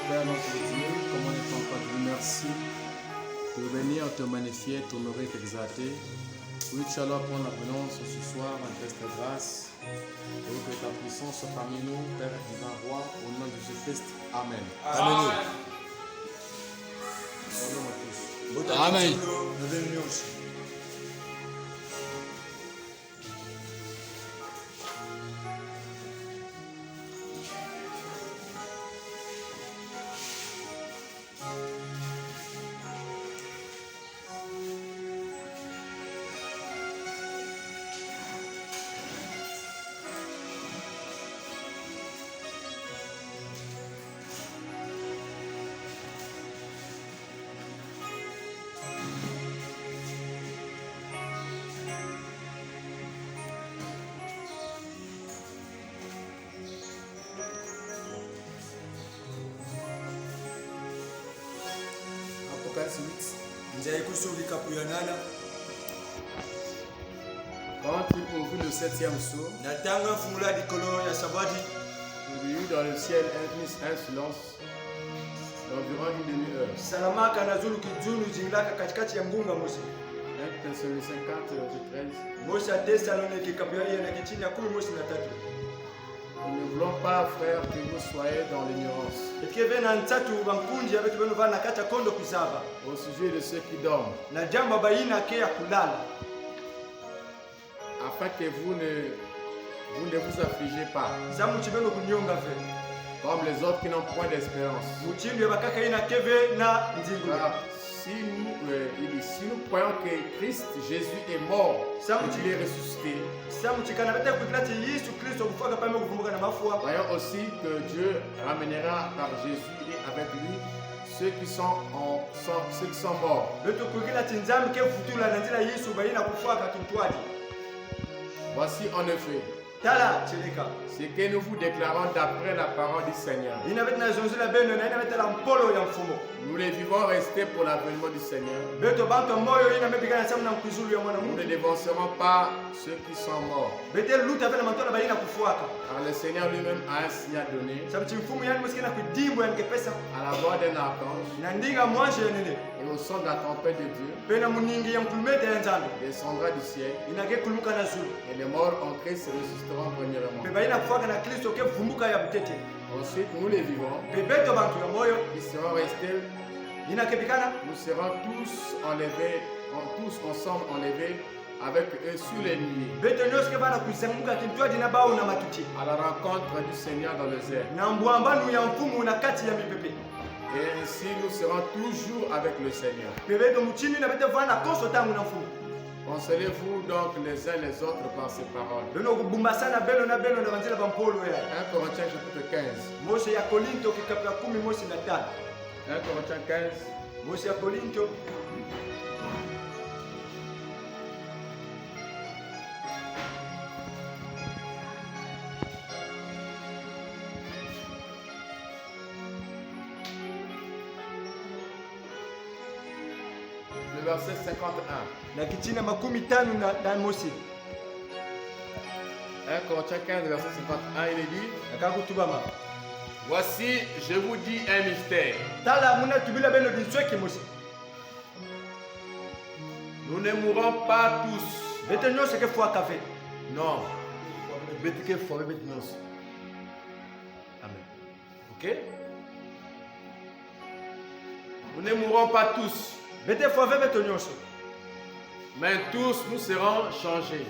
Père notre Dieu, comme on est encore dit, merci de venir te magnifier, t'honorer, t'exalter. Oui, tu as alors prendre la venance ce soir, manifeste ta grâce. Et que ta puissance soit parmi nous, Père divin roi, au nom de Jésus-Christ. Amen. Amen. Amen. Apocalypse 8. Quand il ouvrit le 7e sceau, il y eut dans le ciel un silence d'environ une demi-heure. 1 Thessaloniciens 4, verset 13. Nous ne voulons pas, frères, que vous soyez dans l'ignorance au sujet de ceux qui dorment, afin que vous ne vous affligez pas, comme les autres qui n'ont point d'espérance. Car si nous croyons que Christ Jésus est mort et qu'il est ressuscité, voyons aussi que Dieu ramènera par Jésus et avec lui ceux qui sont morts. Voici en effet ce que nous vous déclarons d'après la parole du Seigneur. Nous les vivons restés pour l'avènement du Seigneur. Nous ne dévancerons pas ceux qui sont morts. Car le Seigneur lui-même a un signal donné à la voix d'un archange et au son de la trompette de Dieu. Descendra du ciel et les morts en Christ ressusciteront premièrement. Ensuite, nous les vivants qui seront restés, nous serons tous enlevés, tous ensemble enlevés avec eux sur les nuées à la rencontre du Seigneur dans les airs. Et ainsi nous serons toujours avec le Seigneur. Consolez-vous donc les uns les autres par ces paroles. 1 Corinthiens chapitre 15. 1 Corinthiens 15. Le verset 51. 1 Corinthiens 15, verset 51, il est dit: voici, je vous dis un mystère. Nous ne mourrons pas tous. Non. Amen. Ok? Nous ne mourrons pas tous. Mais tous nous serons changés.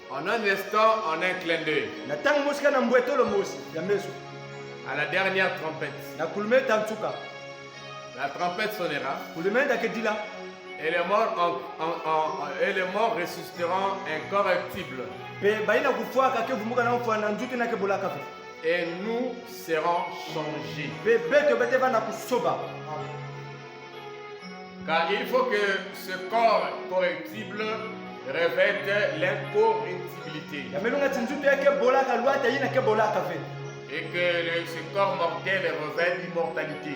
En un instant, en un clin d'œil. À la dernière trompette. La trompette sonnera. Et les morts ressusciteront incorruptibles. Et nous serons changés. Car il faut que ce corps corruptible revête l'incorruptibilité. Et que ce corps mortel revête l'immortalité.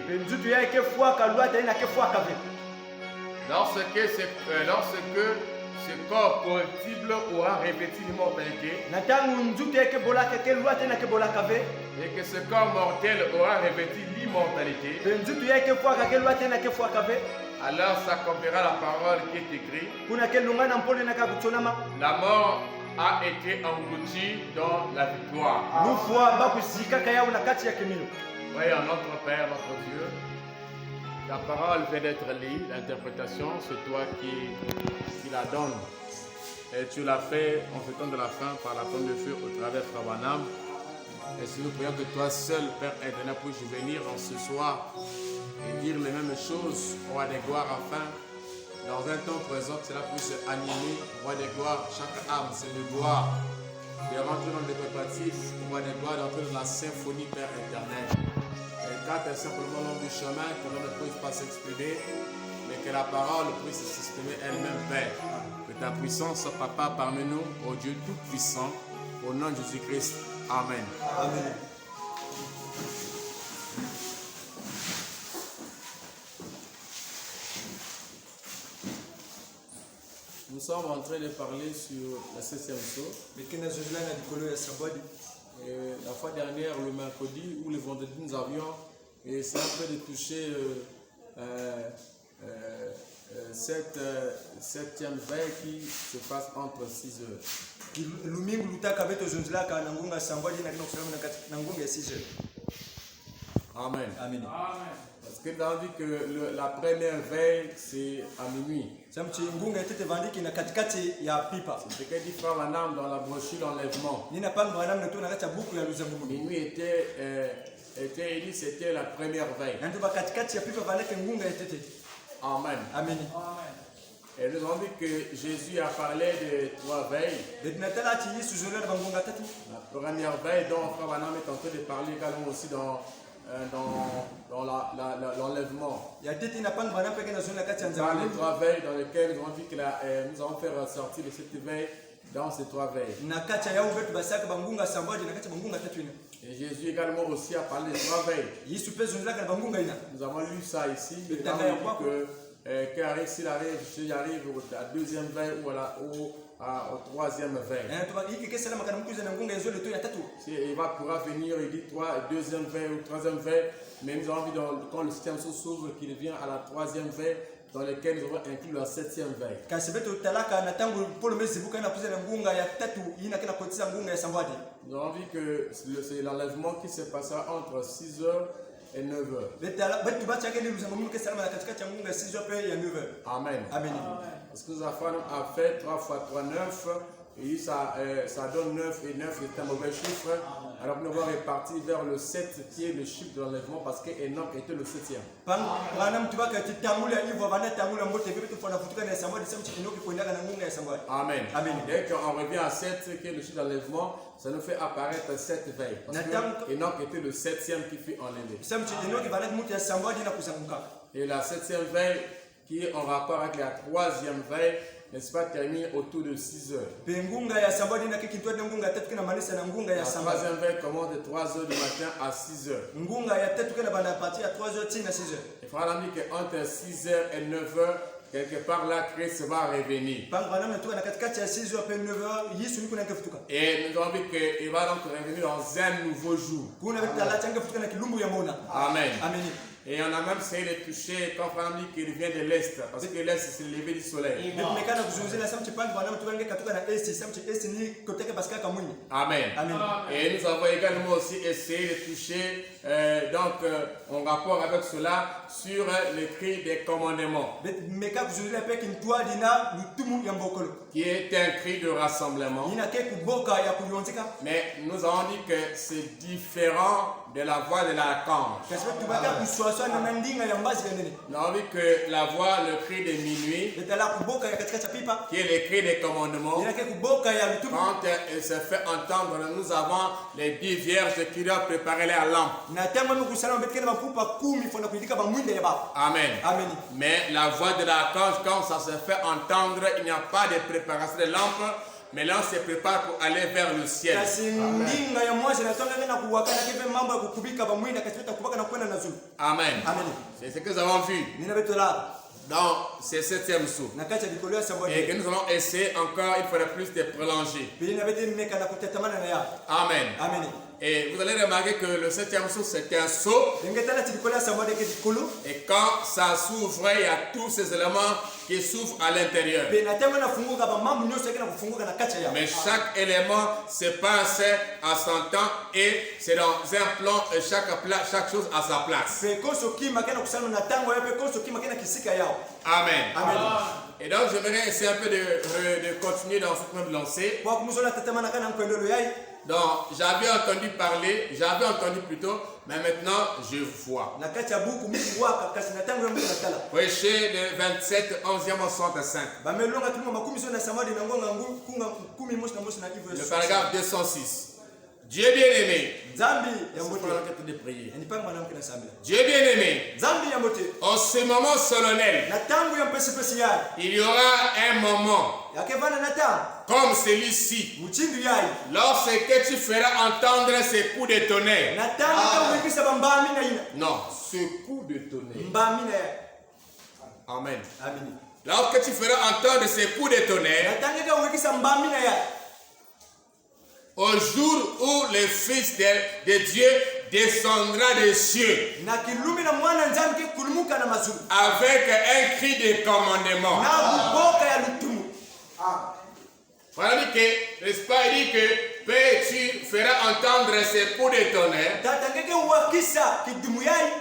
Lorsque ce corps corruptible aura revêtu l'immortalité na ntango nzute eke bolaka ke lwa te na ke bolaka ve et que ce corps mortel aura revêtu l'immortalité, mpe nzutu ye ke fwaka ke lwa te na ke fwaka ve alors s'accomplira la parole qui est écrite. kuna ke lunga na mpole na ka kutsonama La mort a été engloutie dans la victoire. lufwa bakusikaka yawu na kati ya kimilo. Voyons notre Père, notre Dieu. La parole vient d'être lue, l'interprétation, c'est toi qui la donnes. Et tu l'as fait en ce temps de la fin par la pomme de feu au travers de Frabanam. Et si nous prions que toi seul, Père éternel, puisses venir en ce soir et dire les mêmes choses, roi des gloires, afin, dans un temps présent, que cela puisse animer, roi des gloires, chaque âme, c'est de gloire, de rentrer dans les préparatifs, roi des gloires, d'entrer dans la symphonie, Père éternel. Et quand tu es simplement long du chemin, que l'on ne puisse pas s'exprimer, mais que la parole puisse s'exprimer elle-même, Père. Que ta puissance soit, Papa, parmi nous, ô Dieu tout-puissant, au nom de Jésus-Christ. Amen. Amen. Nous sommes en train de parler sur la 7e saut. La fois dernière, le mercredi ou le vendredi, nous avions essayé un peu de toucher cette 7e veille qui se passe entre 6 heures. Amen. Amen. Parce que nous avons dit que la première veille, c'est à minuit. C'est ce que dit Frère Manam dans la brochure d'enlèvement. Minuit était dit, c'était la première veille. Amen. Amen. Et nous avons dit que Jésus a parlé de 3 veilles. La première veille dont Frère Manam est en train de parler également aussi dans l'enlèvement. Il y a les 3 veilles dans lesquelles nous avons dit que nous allons faire ressortir les 7 veilles dans ces 3 veilles. Et Jésus également aussi a parlé des 3 veilles. Nous avons lu ça ici. Nous avons dit s'il arrive à la 2e veille ou au 3e veille. Il pourra venir, il dit 2e veille ou 3e veille, mais nous avons vu quand le 7e saut s'ouvre qu'il vient à la 3e veille, dans lequel nous avons inclus la 7e veille. Nous avons vu que c'est l'enlèvement qui se passera entre 6 heures et 9 heures. Amen. Amen. Parce que nous avons fait 3 fois 3, 9. Et ça donne 9 et 9 est un mauvais chiffre. Alors nous allons repartir vers le 7 qui est le chiffre de l'enlèvement parce que Enoch était le 7e. Amen. Amen. Dès qu'on revient à 7 qui est le chiffre de l'enlèvement, ça nous fait apparaître 7 veilles. Parce que Enoch était le 7e qui fut enlevé. Et la 7e veille qui est en rapport avec la 3e veille, n'est-ce pas, termine autour de 6 heures. La 3e veille commence de 3 heures du matin à 6 heures. Il faudra dire qu'entre 6 heures et 9 heures, quelque part là, Christ va revenir. Et nous avons vu qu'il va donc revenir dans un nouveau jour. Amen. Et on a même essayé de toucher quand on dit qu'il vient de l'Est, parce que l'Est c'est le lever du soleil. Amen. Et nous avons également aussi essayé de toucher, en rapport avec cela, sur le cri des commandements, qui est un cri de rassemblement. Mais nous avons dit que c'est différent de la voix de l'archange. Nous avons vu que la voix, le cri de minuit, qui est le cri des commandements, quand elle se fait entendre, nous avons les 10 vierges qui doivent préparer leur lampe. Amen. Mais la voix de l'archange, quand ça se fait entendre, il n'y a pas de préparation de lampe. Mais là, on se prépare pour aller vers le ciel. Amen. C'est ce que nous avons vu. dans ce 7e saut. na kati ya likolo ya sambo Et que nous allons essayer encore une fois de plus de prolonger. pili na bete meka na kotetamana na ya Amen. amen Et vous allez remarquer que le 7e saut, c'est un saut. ngeta na likolo ya sambo de ke likolo Et quand ça s'ouvre, il y a tous ces éléments qui s'ouvrent à l'intérieur. pe na tango na funguka ba mamu nyoso ke na kufunguka na kati ya Mais chaque élément se passe à son temps et c'est dans un plan, chaque chose à sa place. pe koso kima ke na kusana na tango ya pe koso kima ke na kisika yao Amen. amen Et donc j'aimerais essayer un peu de continuer dans cette même lancée. kwa kumuzola tatamana kana mpendelo yai Donc j'avais entendu parler, plutôt, mais maintenant je vois. na kati ya buku mungu waka kasi na tango ya mungu na tala Prêcher le 27, 11e au 65. ba melonga tumo makumi so na samadi na ngonga kunga kumi mosi na hivyo Le paragraphe 206. Dieu bien-aimé. zambi ya C'est mbote pour la quête de prier. ni panga mwanamke na sambi Dieu bien-aimé. zambi ya mbote En ce moment solennel, na tango ya mpesi pesi yai il y aura un moment yakevana na tango comme celui-ci, muchindu yai lorsque tu feras entendre ces coups de tonnerre. na tango ka uwekisa bambami na ina Non, ce coup de tonnerre. mbami na yai Amen. amini Lorsque tu feras entendre ces coups de na tonnerre, tango ka uwekisa mbami na yai au jour où le Fils de Dieu descendra des cieux na kilumi na mwana nzambi ke kulumuka na mazulu avec un cri de commandement. na kuboka ya lutumu Voilà que, n'est-ce pas, il dit que Père, tu feras entendre ces coups de tonnerre. tatangeke uwakisa kidumu yai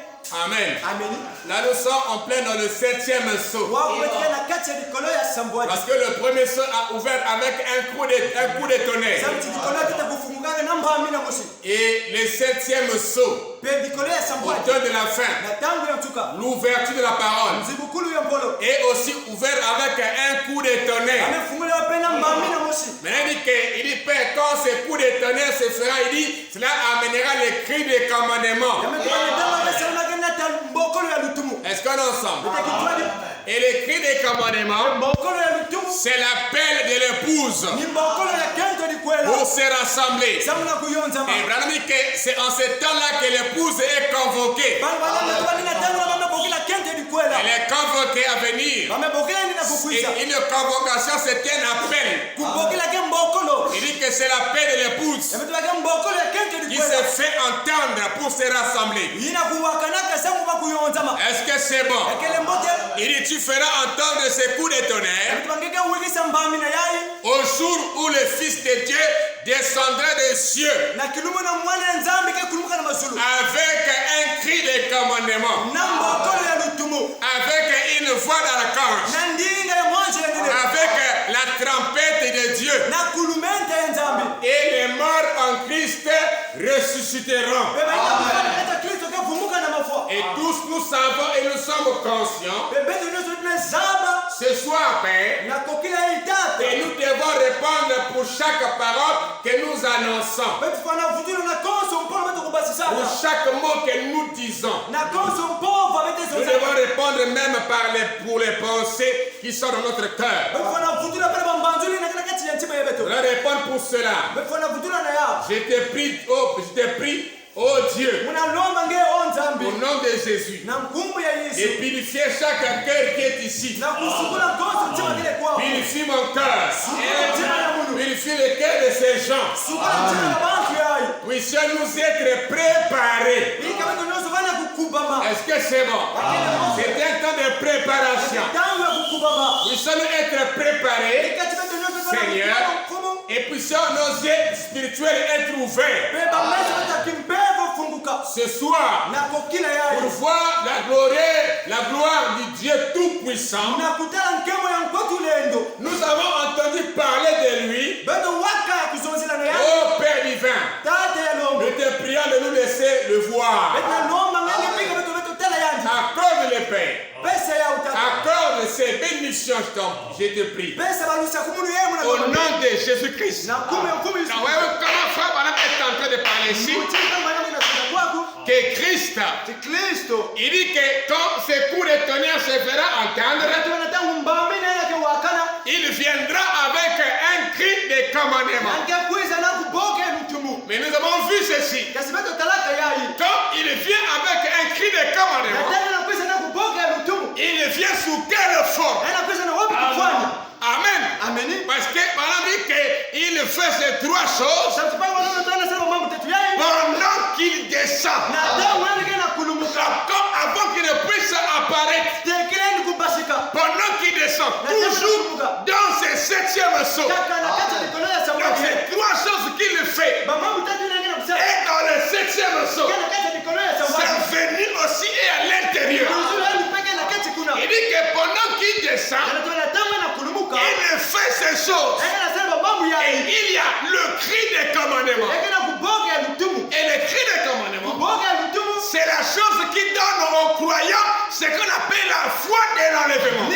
Amen. amini Là, nous sommes en plein dans le 7e saut. wakuwetika na kati ya likolo ya samboati Parce que le premier saut a ouvert avec un coup de tonnerre. samti likolo ya tata kufungukanga na mbami na mosi Et le 7e saut, pe likolo ya au samboati temps de la fin, na tango ya mtuka l'ouverture de la parole mzibukulu ya mpolo est aussi ouvert avec un coup de tonnerre. amefunguliwa pe na mbami na mosi Maintenant, il dit, Père, quand ce coup de tonnerre se fera, il dit, cela amènera les cris de commandement. yametuanedamakesaunake na ta mbokolo ya lutumu Est-ce qu'on est ensemble? etekitwadi Et les cris de commandement, mbokolo ya lutumu c'est l'appel de l'épouse ni mbokolo ya kento likwela pour se rassembler. samuna kuyonzama Et vraiment, c'est en ce temps-là que l'épouse est convoquée. bantu banametwani na tango na bamebokela kento likwela Elle est convoquée à venir. bamebokela ni na Et kukwisa une convocation, c'est un appel. kubokela ke mbokolo Il dit que c'est l'appel de l'épouse yametwake mbokolo ya kento qui likwela se fait entendre pour se rassembler. yina kuwakanaka sangu bakuyonzama Est-ce que c'est bon? ekele mbote Il dit, tu feras entendre ces coups de tonnerre yametwangeke uwikisa mbami na yai au jour où le Fils de Dieu descendra des cieux na kilumu na mwana nzambi ke kulumuka na mazulu avec un cri de commandement, na mbokolo ya lutumu avec une voix d'archange, na ndinga ya mwanje ya ndine avec la trompette de Dieu. na kulumenta ya nzambi Et les morts en Christ ressusciteront. bebainakufanaeta kristo ke vumuka na mafua Et tous nous savons et nous sommes conscients bebetu nyonso tuna zaba ce soir, Père, na kokila ya itata et nous devons répondre pour chaque parole que nous annonçons, betu fana vutilo na konso mpolo betu pour kubasisaka chaque mot que nous disons. na konso mpova bete Nous zoza devons répondre même pour les pensées qui sont dans notre cœur. betu fana vutilo pele bambanzuli na kila kati ya ntima ya betu Nous devons répondre pour cela. betu fana vutilo na ya Je te prie, oh Dieu, munalomba nge o nzambi au nom de Jésus, na nkumbu ya de yesu purifier chaque cœur qui est ici. na kusukula konso ntima kile kwao Purifie mon cœur. sukula ntima ya munu Purifie le cœur de ces gens. sukula ntima ya bantu yayi Puissions-nous être préparés. ikabetu nyonso vana kukubama Est-ce que c'est bon? C'est un temps de préparation. tangu ya kukubama Puissions-nous être préparés ikati betu nyonso vana Seigneur. kukubama mfumu et puissions nos yeux spirituels être ouverts beba maisha betakimpevo funguka ce soir na kokila pour yayi voir la gloire du Dieu Tout-Puissant. na kutala nkemo ya nkwetu lendo Nous avons entendu parler de lui. beto waka kuzonzela na yayi Ô Père divin, tate ya nous lombo te prions de nous laisser le voir. beta lomba ngenge pika beto beto tala yanji Accorde le Père. pesa ya utata Accorde ces bénédictions, je te prie. pesa balusa kumunu yeye muna Au nom de Jésus-Christ. na kume nkumi Ah ouais, comment Frère Branham est en train de parler ici? Que Christ, ti kristo il dit que quand ce coup de tonnerre se fera entendre, tuna tangu mbami na yake wakana il viendra avec un cri de commandement. ange kuiza na kuboke lutumu Mais nous avons vu ceci. kasi beto talaka yayi Quand il vient avec un cri de na commandement, tena na kuiza na kuboke lutumu il vient sous quelle forme? Amen. Parce que pendant qu'il fait ces trois choses, pendant qu'il descend, avant qu'il ne puisse apparaître, pendant qu'il descend, toujours dans ses septièmes sauts. Donc ces trois choses qu'il fait, et dans le septième saut, c'est venu aussi et à l'intérieur. Il dit que pendant qu'il descend, il fait ces choses. Et il y a le cri des commandements. Et le cri des commandements, c'est la chose qui donne aux croyants ce qu'on appelle la foi de l'enlèvement.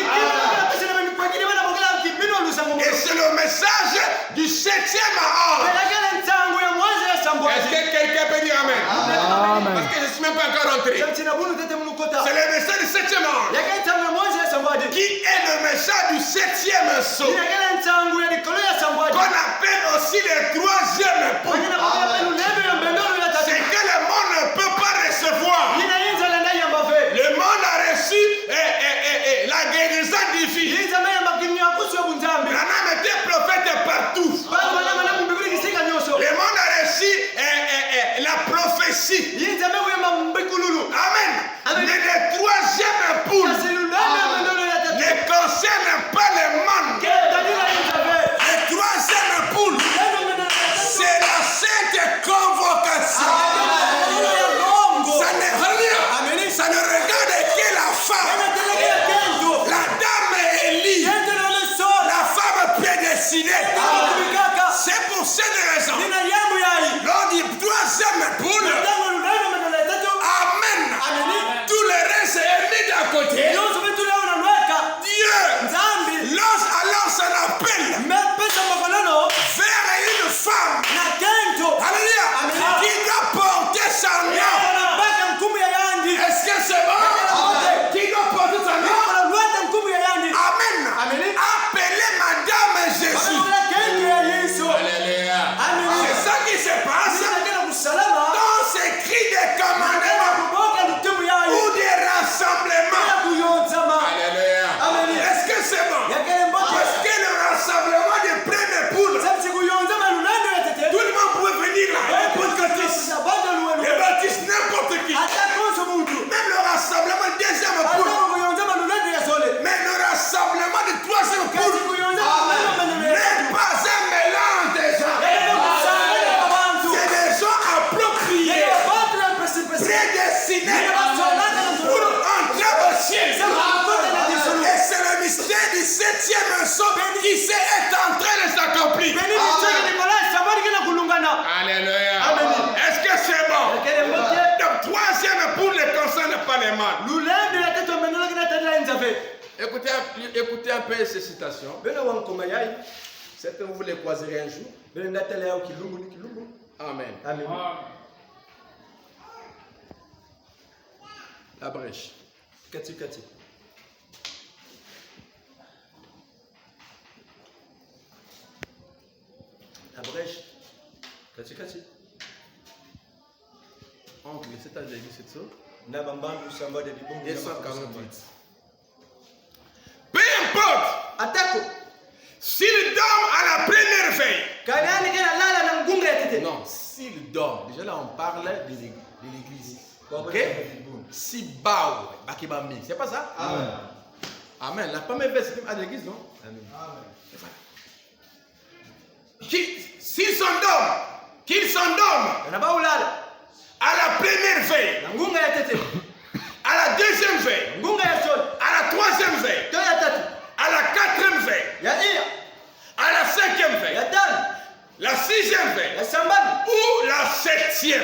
Et c'est le message du septième ange. Est-ce que quelqu'un peut dire Amen? Parce que je ne suis même pas encore entré. C'est le message du septième ange. Qui est le message du septième saut. Qu'on appelle aussi le troisième époux. C'est que le monde ne peut pas recevoir. Le monde a reçu la guérison divine. Il en a été prophète partout. Le monde a reçu la prophétie. Amen. Mais le troisième époux ne concerne pas le monde. Le troisième époux, c'est la sainte convocation. Ça ne regarde que la femme. La dame Élie, la femme prédestinée. C'est pour cette raison. Lors du troisième époux, Amen. Tout le reste est mis d'à côté. Dieu lance alors son appel vers une femme. Alléluia. Qui doit porter son nom. Est-ce que c'est bon? Qui doit porter son nom? Amen. Appelez Madame Jésus. Alléluia. C'est ça qui se passe dans ces cris de commandement ou des rassemblements. Alléluia. Est-ce que c'est bon? Parce que le rassemblement des premiers poules, tout le monde pouvait venir là. Les baptistes, n'importe qui. Même le rassemblement du deuxième poule. Mais le rassemblement du troisième poule n'est pas un mélange des gens. C'est des gens appropriés, prédestinés pour entrer au ciel. Et c'est le mystère du septième saut qui est en train de s'accomplir. Alléluia. Est-ce que c'est bon? Donc troisième poule ne concerne pas les mâles. Écoutez un peu ces citations. C'est que vous les croiserez un jour. Amen. La brèche. La brèche. Entre les 7 ans de l'église, c'est ça? 248. Peu importe. S'il dort à la première veille. Non, s'il dort. Déjà là, on parle de l'église. Ok? Si bao, bakibami. C'est pas ça? Amen. Amen. La première veille, c'est à l'église, non? Amen. S'il s'endorme à la première veille, à la deuxième veille, à la troisième veille, à la quatrième veille, à la cinquième veille, la sixième veille ou la septième.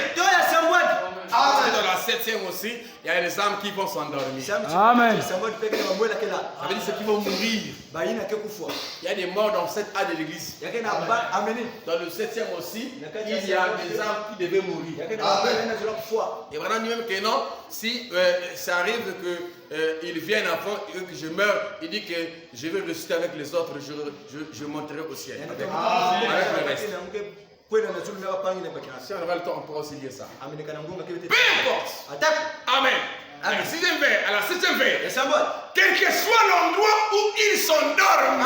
Parce que dans la septième aussi, il y a les âmes qui vont s'endormir. Amen. Ça veut dire ceux qui vont mourir. Il y a des morts dans cette âge de l'église. Dans le septième aussi, il y a des âmes qui devaient mourir. Et vraiment, dit même que non, si ça arrive qu'ils viennent avant et que je meurs, il dit que je vais ressusciter avec les autres, je monterai au ciel. Avec le reste. Si on aura le temps, on pourra aussi dire ça. Peu importe. Amen. À la sixième veille, à la septième veille, Quel que soit l'endroit où ils s'endorment,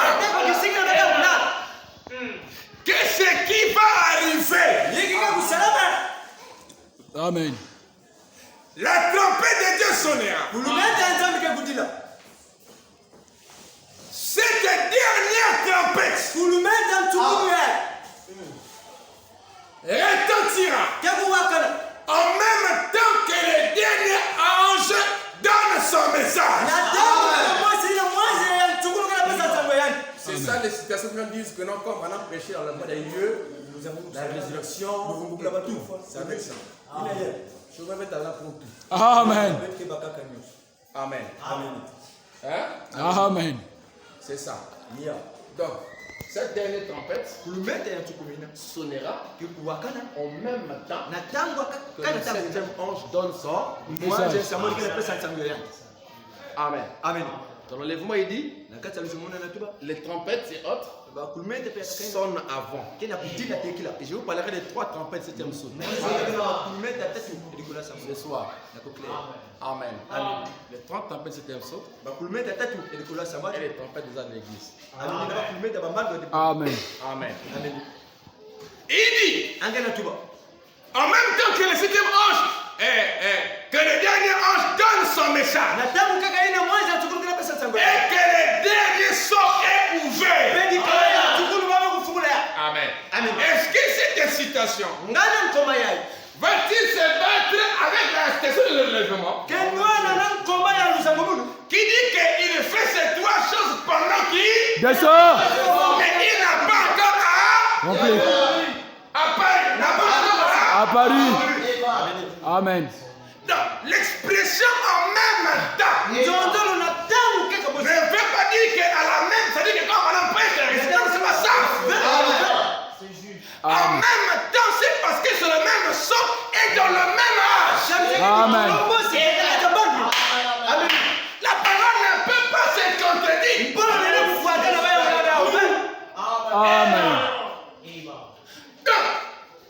qu'est-ce qui va arriver? Amen. La trompette de Dieu sonnera. Cette dernière trompette retentira en même temps que le dernier ange donne son message. c'est ça les citations qui nous disent que non, comme on a prêché dans le monde des lieux, la résurrection, c'est avec ça. Je vais mettre là pour tout. Amen. Amen. Hein? Amen. C'est ça. Donc, cette dernière trompette sonnera en même temps que le septième ange donne son Amen. Dans l'enlèvement, il dit les trompettes et autres sonnent avant. Et je vous parlerai des 3 trompettes septième saut. Ce soir. Amen. Les 3 trompettes septième saut et les trompettes déjà de l'église. Amen. Amen. Il dit, en même temps que le septième ange, que le dernier ange donne son message, et que le dernier sort est ouvert. Amen. Est-ce que cette citation va-t-il se battre avec la citation de l'enlèvement qui dit qu'il fait ces 3 choses pendant qu'il mais il n'a pas encore apparu. Amen. Donc, l'expression en même temps ne veut pas dire qu'à la même, c'est-à-dire que quand on prêche la résidence, c'est pas ça. En même temps, c'est parce que c'est le même son et dans le même âge. Amen. La parole ne peut pas se contredire. Amen. Donc,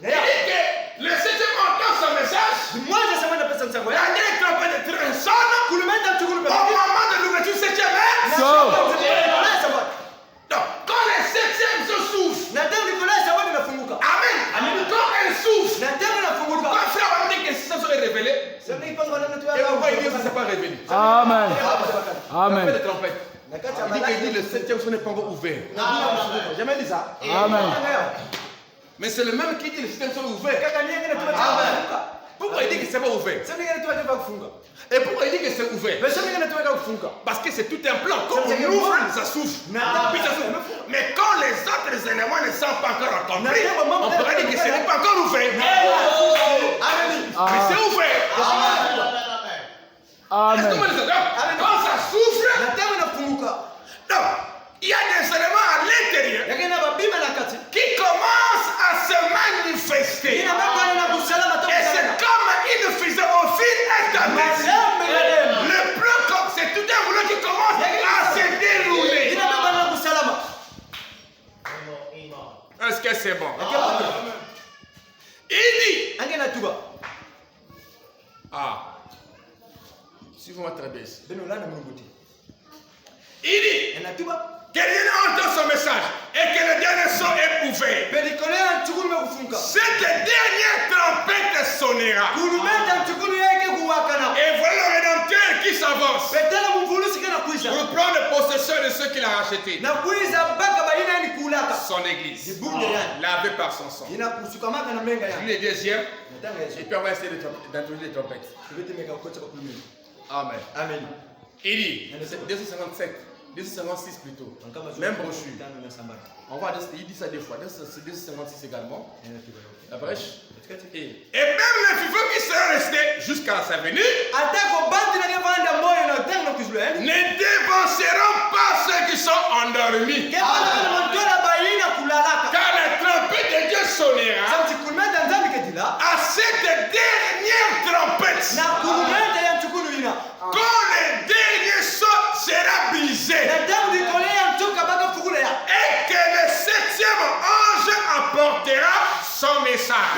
il dit que le septième entend son message. La dernière trompette de train sonne au moment de l'ouverture du septième. Donc, quand le septième se souffle, amen. Quand elle souffle, quand frère va dire que ça serait révélé, et pourquoi il dit que ça ne s'est pas révélé? Amen. Amen. La trompette. Il dit que le septième son n'est pas encore ouvert. J'ai jamais dit ça. Amen. Mais c'est le même qui dit que le septième son est ouvert. Pourquoi il dit que c'est pas ouvert? Et pourquoi il dit que c'est ouvert? Parce que c'est tout un plan. Quand on ouvre, ça souffle. Puis ça souffle. Mais quand les autres éléments ne sont pas encore accomplis, on pourrait dire que ce n'est pas encore ouvert. Mais c'est ouvert. Est-ce que vous me dites? Quand ça souffle, donc, il y a des éléments à l'intérieur qui commencent à se manifester. Et c'est comme il le faisait au fil à mesure. Le plan, c'est tout un boulot qui commence à se dérouler. Est-ce que c'est bon? Il dit, si vous m'attrapez, il dit, quelqu'un entend son message et que le dernier son est ouvert. Cette dernière trompette sonnera. Et voilà le Rédempteur qui s'avance pour prendre possession de ceux qu'il a rachetés. Son église, lavée par son sang. Le deuxième, et puis on va essayer d'introduire les trompettes. Amen. Il dit, 257. 256 plutôt. Même brochure. On va, il dit ça des fois. 256 également. La brèche. Et même les vivants qui seront restés jusqu'à sa venue ne dévanceront pas ceux qui sont endormis. Car la trompette de Dieu sonnera à cette dernière trompette. Quand le dernier son sera brisé et que le septième ange apportera son message,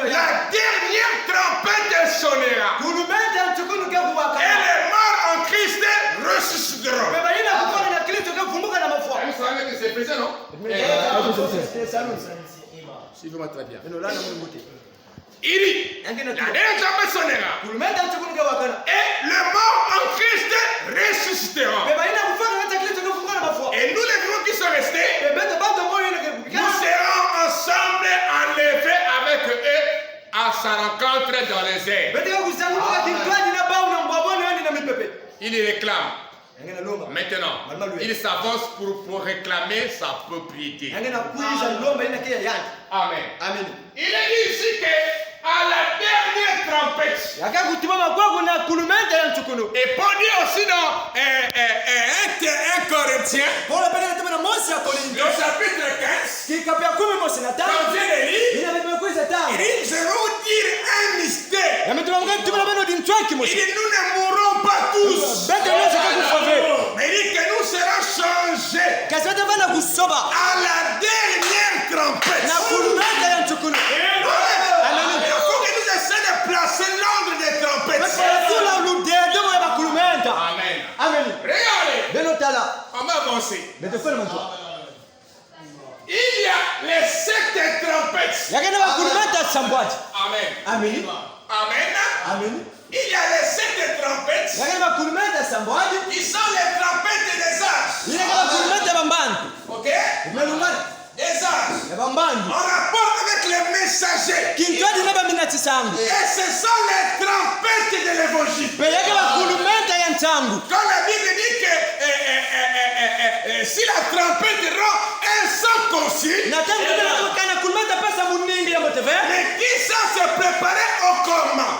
la dernière trompette sonnera. Éphésiens, non? Suivez-moi très bien. Il dit, la dernière trompette sonnera. Et le mort en Christ ressuscitera. Et nous, les vivants qui sont restés, nous serons ensemble enlevés avec eux à sa rencontre dans les airs. Il y réclame. Maintenant, il s'avance pour réclamer sa propriété. Amen. Il est dit ici que à la dernière trompette. Et Paul dit aussi dans 1 Corinthiens, le chapitre 15, quand Dieu les lit, il dit, je vais vous dire un mystère. Il dit, nous ne mourrons pas tous. Mais il dit que nous serons changés à la dernière trompette. Il faut que nous essayions de placer l'ordre des trompettes. Amen. Regardez. On va avancer. Il y a les 7 trompettes. Amen. Il y a les 7 trompettes. Qui sont les trompettes des âges. Ok? Des âges. En rapport avec les messagers. Et ce sont les trompettes de l'évangile. Quand la Bible dit que si la trompette rend un son concis, mais qui ça se préparait au combat?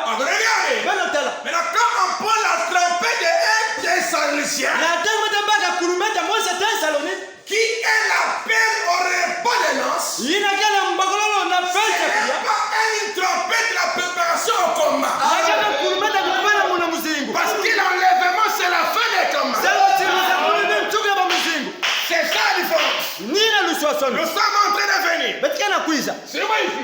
Regardez. Maintenant, quand on prend la trompette de 1 Thessaloniciens, qui est l'appel au repos de l'anse, ce n'est pas une trompette la préparation au combat. Parce que l'enlèvement, c'est la fin des combats. C'est ça la différence. Nous sommes en train de venir. C'est moi ici.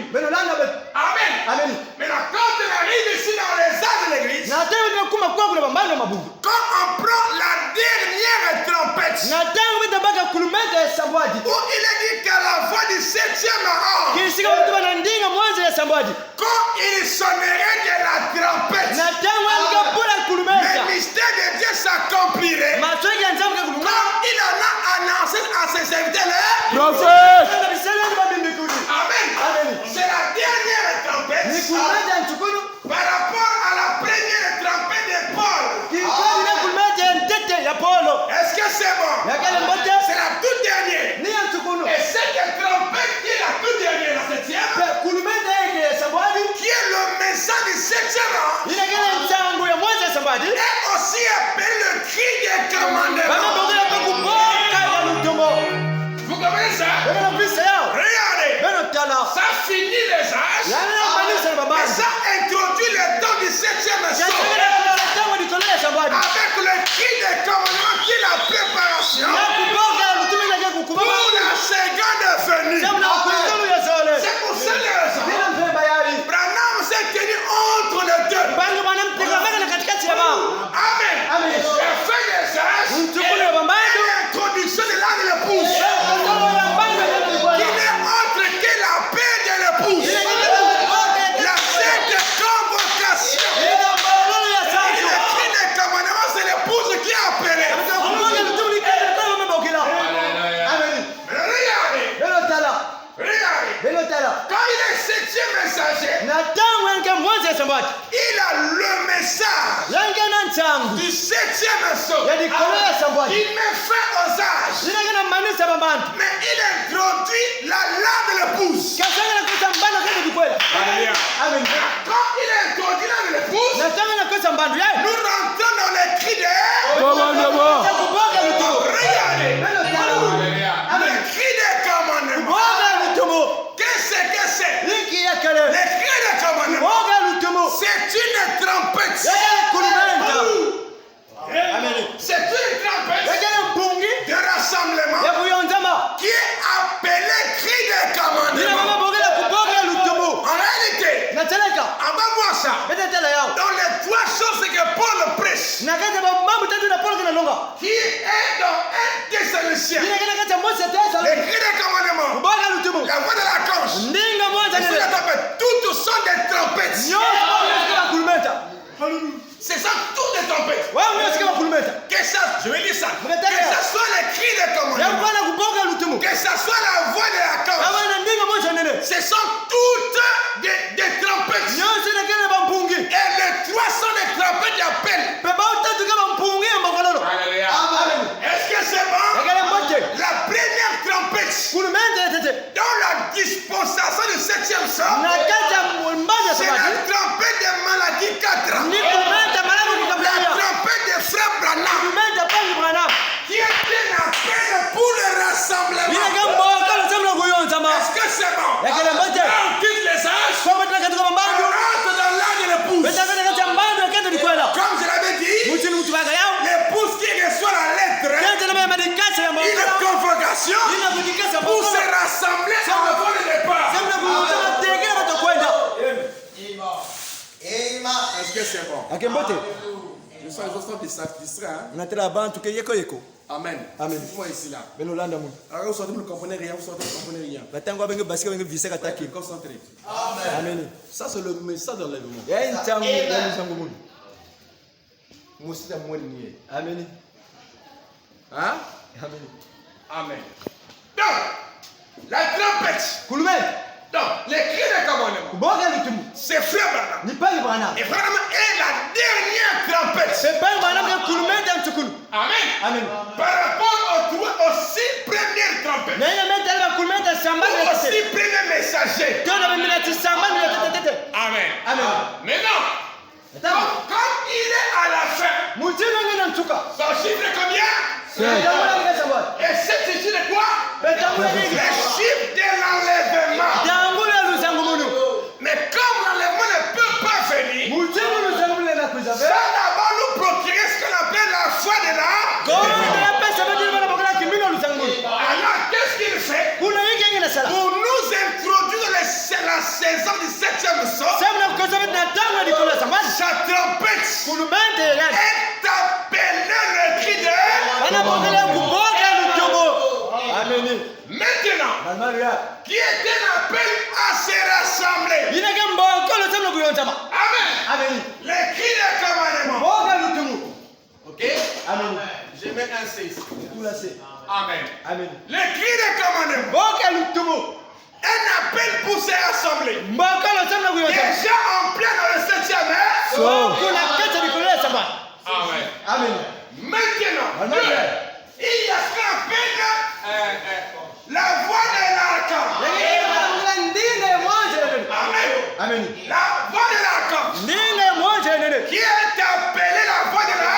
Amen. Maintenant, quand on arrive ici dans les âges de l'église, quand on prend la dernière trompette, où il est dit qu'à la voix du 7e ange, quand il sonnerait de la trompette, le mystère de Dieu s'accomplirait. Comme il en a annoncé à ses serviteurs. Amen. C'est la dernière trompette par rapport à la première trompette de Paul. Est-ce que c'est bon? C'est la toute dernière. Et cette trompette qui est la toute dernière, la 7e, qui est le message du 7e ange, est aussi appelé le cri des commandements. Vous comprenez ça? Regardez. Ça finit les âges. Et ça introduit le temps du 7e jour. Avec le cri des commandements qui est la préparation pour la seconde venue. C'est pour cette raison Branham s'est tenu entre les deux. Amen. La fin des âges et l'introduction de l'âge de l'épouse. Qui n'est autre que la paix de l'épouse. La sainte convocation. Et le cri des commandements, c'est l'épouse qui a appelé. Regardez. Quand il est 7e messager, il a le message du 7e saut. Il met fin aux âges. Mais il introduit la lame de l'épouse. Quand il introduit la lame de l'épouse, nous rentrons dans les cris de... Regardez. Le cri des commandements. Qu'est-ce que c'est? Le cri des commandements, c'est une trompette. C'est une trompette de rassemblement qui est appelée cri des commandements. En réalité, on va voir ça dans les 3 choses que Paul prêche, qui est dans 1 Thessaloniciens Technicien. Ina kana kati ya mosi ya tesa. Les cris de commandement. Kuboka lutumu. La voix de l'archange. Ndinga moja Et nene. toutes sont des trompettes. Nyote wanasikia kulumeta. Ce sont toutes des trompettes. Wao wanasikia kulumeta. Que ça, je vais lire ça. Que Mnataka. ça soit les cris de Ya commandement. bwana kuboka lutumu. Que ça soit la voix de l'archange. Kama ina ndinga moja nene. Ce sont toutes des trompettes. Nyote na kana bampungi. Et les trois sont des trompettes d'appel. Beba utatu kama mpungi mbakololo. Alléluia. Amen. Est-ce que c'est bon? Yakale moja. La première trompette Kulumeta tete. dans la dispensation du 7e sang, Na kaja mbaja c'est sabati. la trompette de Malachie 4. Ni kulumeta malamu La kukabla. trompette de Frère Branham Kulumeta pangi bwana. qui était un appel pour le rassemblement. Ina kama kala samla kuyonza ma. Est-ce que c'est bon? Yakale moja. On quitte les âges, Kwa mtaka katika on mambango. rentre dans l'âge de l'épouse. Betaka katika mbando kete dikwela. Comme je l'avais dit, Muti mtu baka yao. l'épouse qui reçoit la lettre, Kete na mema dikasa ya une mbangala. convocation Ina kudikasa pour se mbangala. rassembler avant le départ. Samla kuyonza tegera batakwenda. Est-ce que c'est bon? Akembote. Je sens les autres distraits. Hein? Unatela abantu ke yeko yeko. Amen. Amen. Moi ici là. Beno landa mu. Alors vous ne comprenez rien, vous ne comprenez rien. Batango abenge basika benge viseka taki. Concentrez. Amen. Ça c'est le message d'enlèvement. Ya ntangu ya ntangu mu. Moussi à moi nier. Amen. Hein? Amen. Amen. Donc, la trompette. Kulume. Donc, les cris de commandement. Kuboga lutumu. C'est Frère Branham. Ni pangi bwana. Et Frère Branham est la dernière trompette. C'est pangi bwana ke kulume dan tukulu. Amen. Amen. Par rapport aux 6 premières trompettes. Na ina meta ile kulume dan samba Aux na 6 tete. premiers messagers. Tena mimi na samba na tete. Amen. Amen. Maintenant, comme il est à la fin, Mutino ngina ntuka. son chiffre est combien? Jamula ngeza bwana. Et c'est ici de quoi? Betamula Le ngeza. chiffre de l'enlèvement. Jamula lusangu munu. Mais comme l'enlèvement ne peut pas venir, Mutino lusangu na kuzabe. ça d'abord nous procurer ce qu'on appelle la foi de l'âme. Kwa pesa badi bana bakala kimino lusangu. Alors qu'est-ce qu'il fait? Kuna yake ngina sala. Pour nous introduire dans la saison du 7e son, Samna kukosa na tango di kola samani. sa trompette Kulumente yani. est appelée le cri de... Bana bakala kuboga lutumu. Amen. Maintenant, Maria. qui est un appel à se rassembler. Ina ke mboko lo samna kuyonzama. Amen. Amen. Les cris de commandement. Boga lutumu. Ok? Amen. Je mets un 6. Tula se. Amen. Amen. Les cris de commandement. Boga lutumu. Un appel pour se rassembler. Mboko lo samna kuyonzama. Déjà en plein dans le 7e ère. So kuna kete di kola samani. Amen. Amen. Maintenant, Amen. il y a ce qu'on appelle la voix de l'archange. Amen. Amen. La voix de l'archange. Ndinga moja nene. Qui est appelée la voix de la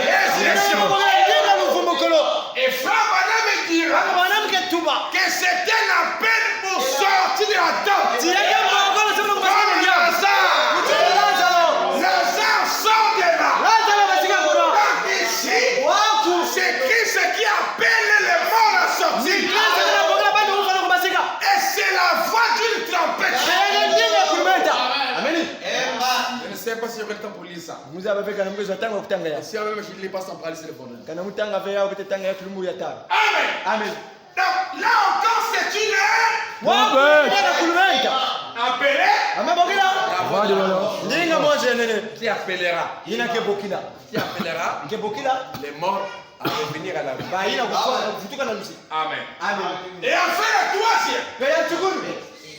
résurrection. Ndinga lufumukolo. Et Frère Branham me dira Mwanamke tuba. que c'est un appel pour sortir de la tente. Tiyaga mboko lo samna Comme kuyonzama. Lazare. Mutenda Lazaro. Lazare sort de là. Lazaro basika kono. Donc ici, Waku. c'est Christ qui appelle les morts à sortir. Kristo kana bogala bani ufana kubasika. Et c'est la voix d'une trompette. Ndinga ndinga kulumenta. Amen. Je ne sais pas si j'aurai le temps pour lire ça. Muza babeka na mwezo tanga kutanga ya. Si même je ne lis pas sans parler, c'est le bonheur. Kana mutanga fe yao bitanga ya tulumu ya tara. Amen. Amen. Donc là encore, c'est une Waku. Ndinga kulumenta. appelée. Ama bogila. La voix de l'honneur. Ndinga moja nene. Qui appellera? Ina ke bokila. Qui appellera Ke bokila. les morts à revenir à la vie. Ba ina kufutuka na lusi. Amen. Amen. Et enfin, le troisième, Pe ya tukuru.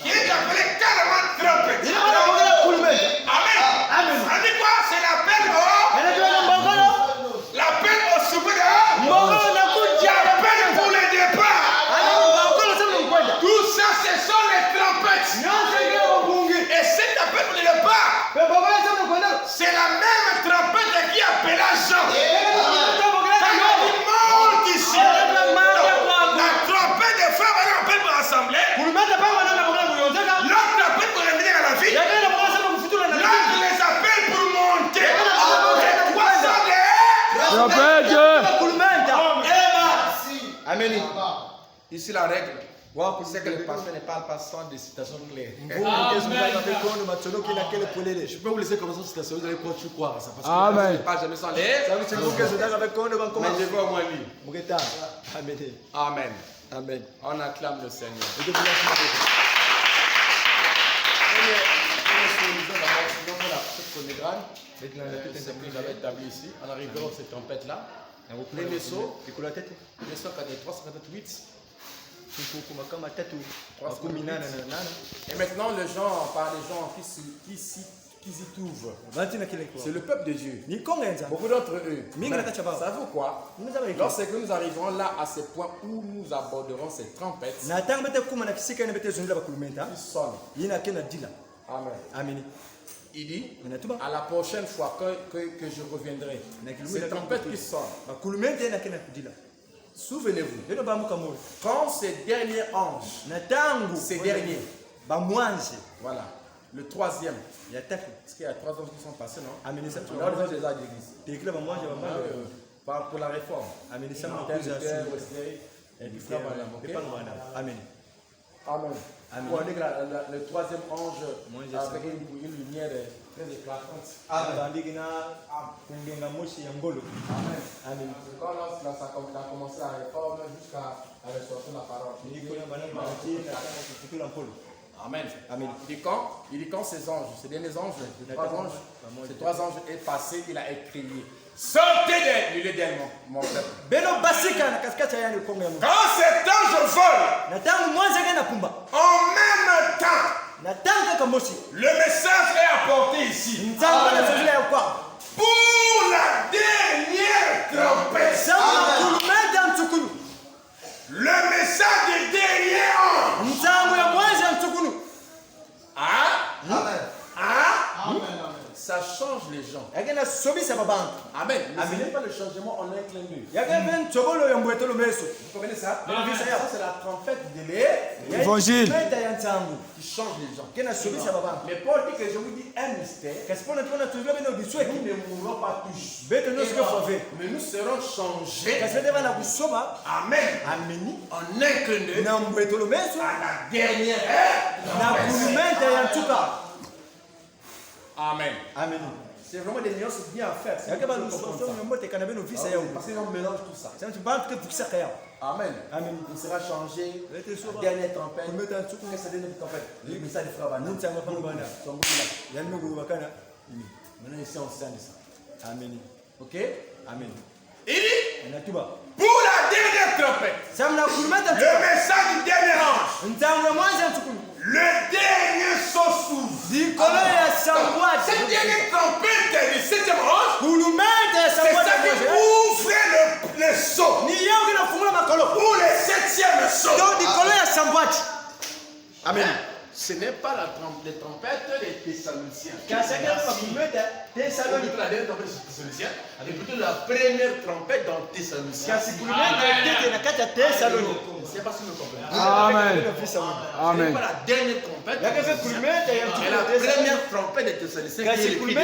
qui est appelé carrément trompette. Ina kana bogila kulumenta. Amen. Amen. Ça dit quoi? C'est l'appel au, Ana tuwa na mbogolo. l'appel au souvenir. Mbogolo na kuja. L'appel pour le départ. Ana mbogolo samna mkwenda. Tout ça, ce sont les trompettes. Nyonse ngira mbungi. Et cet appel pour le départ, Pe mbogolo samna kwenda. c'est la même trompette qui appela Jean. Mbogolo Ça dit, monte ici. Amen. Donc, la trompette des frères, on appelle pour rassembler. kulumenta pa wana na mbogolo kuyonzeka. L'autre appelle pour revenir à la vie. Yakenda mbogolo samna kufutula na L'autre lusi. les appelle pour monter. Amen. Les trois sont des... Kulumenta. Amen. Ici la règle, C'est que le pasteur ne parle pas sans des citations claires. Je peux vous laisser comme ça citation, vous allez croire ça. Parce que Amen. je ne parle jamais sans les. Mais je vais au moins lire. Amen. Amen. On acclame le Seigneur. Ce que j'avais établi ici, en arrivant à cette tempête-là, les vaisseaux, les 43, 58. Et maintenant, les gens, par les gens qui s'y trouvent, c'est le peuple de Dieu. Beaucoup d'entre eux. Savez-vous quoi? Lorsque nous arriverons là, à ce point où nous aborderons ces trompettes, qui sonnent. Amen. Il dit, à la prochaine fois que je reviendrai, ces trompettes qui sonnent. Souvenez-vous, quand ces derniers anges, ces derniers, voilà, le troisième, parce qu'il y a 3 anges qui sont passés, non? On a les anges des églises. Pour la réforme. Amen. Pour dire que le troisième ange avec une lumière très éclatante. Amen. Quand ça a commencé la réforme jusqu'à la restauration de la parole. Amen. Il dit quand ces anges, ces derniers anges, ces 3 anges est passé, il a crié. Sortez du milieu d'elle, mon peuple. Quand cet ange vole, en même temps, le message est apporté ici. Pour la dernière trompette. Le message des derniers anges. Ça change les gens. Amen. Ce n'est pas le changement en un clin d'œil. Vous comprenez ça? Ça, c'est la trompette de Évangile. qui change les gens. Mais Paul dit que je vous dis un mystère. Nous ne mourrons pas tous. Mais nous serons changés. Amen. En un clin d'œil. À la dernière heure. Amen. C'est vraiment des nuances bien à faire. Parce qu'on mélange tout ça. Amen. Il sera changé. Dernière tempête. Qu'est-ce que c'est dernière tempête? Le message de Frère Banane. Maintenant ici on sait ça. Amen. Ok? Amen. Il dit, pour la dernière trompette, le message du dernier ange, le dernier saut s'ouvre. Cette dernière trompette du 7e ange, c'est ça qui ouvre le saut. Pour le 7e saut. Amen. Ce n'est pas les trompettes des Thessaloniciens. C'est plutôt la première trompette dans Thessaloniciens. Je ne sais pas si vous comprenez. Amen. Ce n'est pas la dernière trompette. C'est la première trompette des Thessaloniciens qui est l'écrit de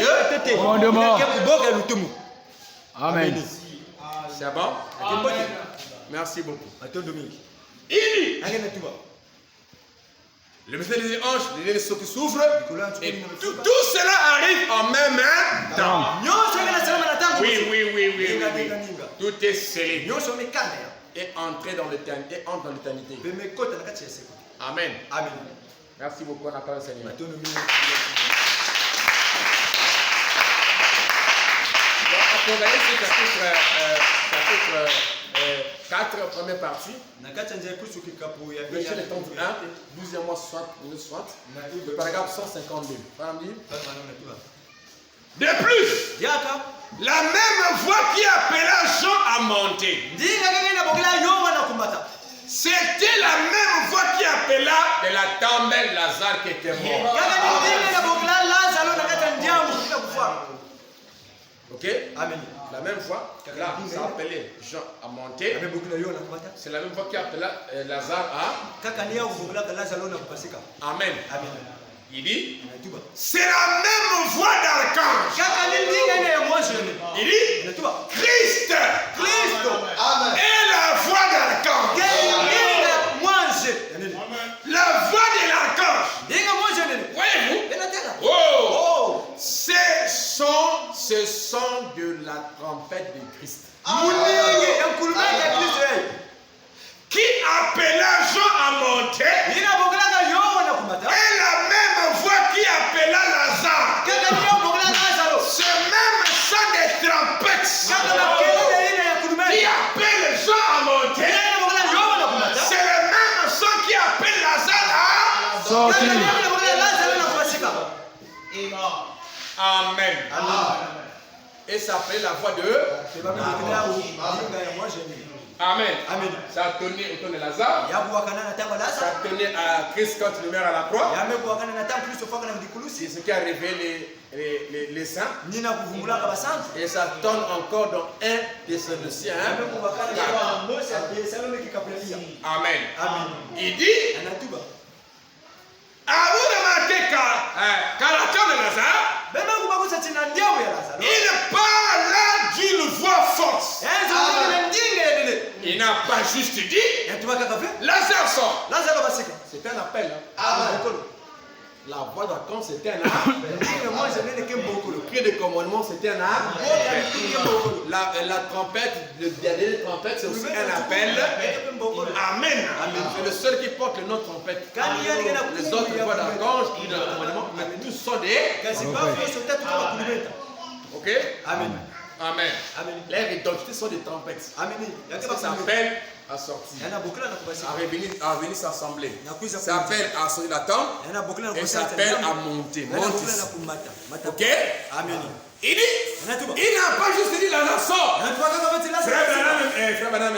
Amen. C'est bon? Merci beaucoup. Il dit, le message des anges, les sauts qui s'ouvrent, et tout cela arrive en même temps. Oui. Tout est scellé. Et entré dans l'éternité. Amen. Merci beaucoup, on acclame le Seigneur. Apocalypse chapitre 4, première partie. Verset 31, 12e mois 60, le paragraphe 152. De plus, la même voix qui appela Jean à monter, c'était la même voix qui appela de la tombe Lazare qui était mort. Ok? Amen. La même fois, là, ça a appelé Jean à monter. C'est la même fois qui appela Lazare à. Amen. Il dit, c'est la même voix d'archange. Il dit, Christ est la voix d'archange. monté. Et la même voix qui appela Lazare. Ce même son des trompettes qui appelle Jean à monter. C'est le même son qui appelle Lazare à sortir. Amen. Et ça appelle la voix de Amen. Ça a donné autour de Lazare. Ça a donné à Christ quand il meurt à la croix. C'est ce qui a révélé les saints. Et ça donne encore dans 1 Thessaloniciens. Amen. Il dit, à vous remarquez qu'à la tombe de Lazare, il parle là d'une voix forte. Il n'a pas juste dit Lazare sort. C'est un appel. La voix d'attente, c'était un appel. Le cri de commandement, c'était un appel. La trompette, le dernier trompette, c'est aussi un appel. Amen. C'est le seul qui porte le nom de trompette. Les autres voix d'archange, cri de commandement, mais tous sont des. Ok? Amen. Amen. Les identités sont des trompettes. Ça s'appelle à sortir. À venir s'assembler. Ça s'appelle à sortir la tente. Et ça s'appelle à monter. Monte ici. Ok? Amen. Il dit, il n'a pas juste dit la nation. Frère Madame,